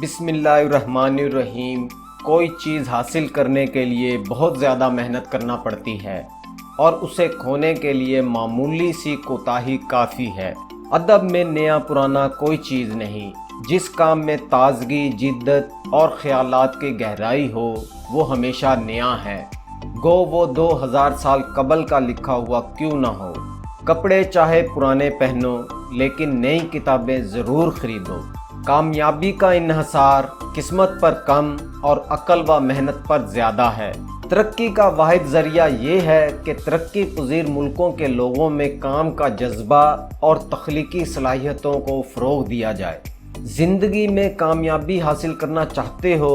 बिस्मिल्लाहिर्रहमानिर्रहीम। कोई चीज़ हासिल करने के लिए बहुत ज़्यादा मेहनत करना पड़ती है और उसे खोने के लिए मामूली सी कोताही काफ़ी है। अदब में नया पुराना कोई चीज़ नहीं। जिस काम में ताज़गी, जिद्दत और ख़यालात की गहराई हो वो हमेशा नया है, गो वो 2000 साल कबल का लिखा हुआ क्यों ना हो। कपड़े चाहे पुराने पहनो लेकिन नई किताबें ज़रूर ख़रीदो। कामयाबी का इन्हसार किस्मत पर कम और अक्ल व मेहनत पर ज़्यादा है। तरक्की का वाहिद ज़रिया ये है कि तरक्की पज़ीर मुल्कों के लोगों में काम का जज्बा और तख्लीकी सलाहियतों को फ़रोग़ दिया जाए। ज़िंदगी में कामयाबी हासिल करना चाहते हो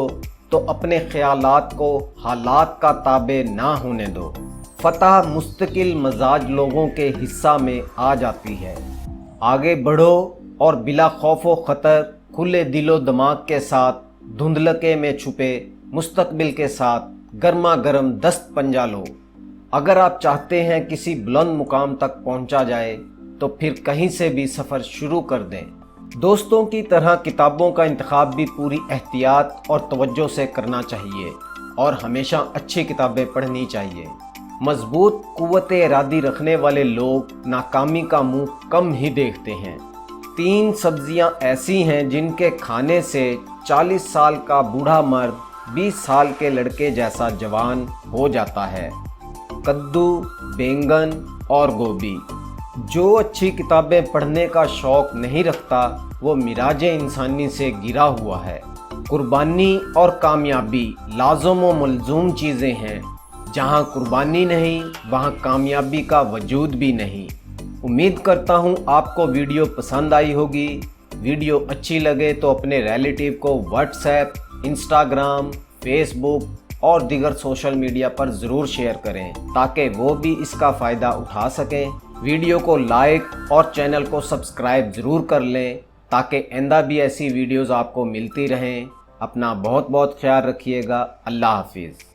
तो अपने ख़यालात को हालात का ताबे ना होने दो। फ़तह मुस्तकिल मजाज लोगों के हिस्सा में आ जाती है। आगे बढ़ो और बिला खौफ व ख़तर खुले दिलो दिमाग के साथ धुंधलके में छुपे मुस्तकबिल के साथ गर्मा गर्म दस्त पंजा लो। अगर आप चाहते हैं किसी बुलंद मुकाम तक पहुंचा जाए तो फिर कहीं से भी सफ़र शुरू कर दें। दोस्तों की तरह किताबों का इंतखाब भी पूरी एहतियात और तवज्जो से करना चाहिए और हमेशा अच्छी किताबें पढ़नी चाहिए। मजबूत कुव्वत इरादी रखने वाले लोग नाकामी का मुंह कम ही देखते हैं। 3 सब्जियां ऐसी हैं जिनके खाने से 40 साल का बूढ़ा मर्द 20 साल के लड़के जैसा जवान हो जाता है। कद्दू, बैंगन और गोभी। जो अच्छी किताबें पढ़ने का शौक़ नहीं रखता वो मिराजे इंसानी से गिरा हुआ है। कुर्बानी और कामयाबी लाज़िम व मलज़ूम चीज़ें हैं। जहाँ कुर्बानी नहीं वहाँ कामयाबी का वजूद भी नहीं। उम्मीद करता हूँ आपको वीडियो पसंद आई होगी। वीडियो अच्छी लगे तो अपने रिलेटिव को व्हाट्सएप, इंस्टाग्राम, फेसबुक और दीगर सोशल मीडिया पर ज़रूर शेयर करें ताकि वो भी इसका फ़ायदा उठा सकें। वीडियो को लाइक और चैनल को सब्सक्राइब ज़रूर कर लें ताकि आइंदा भी ऐसी वीडियोज़ आपको मिलती रहें। अपना बहुत बहुत ख्याल रखिएगा। अल्लाह हाफिज़।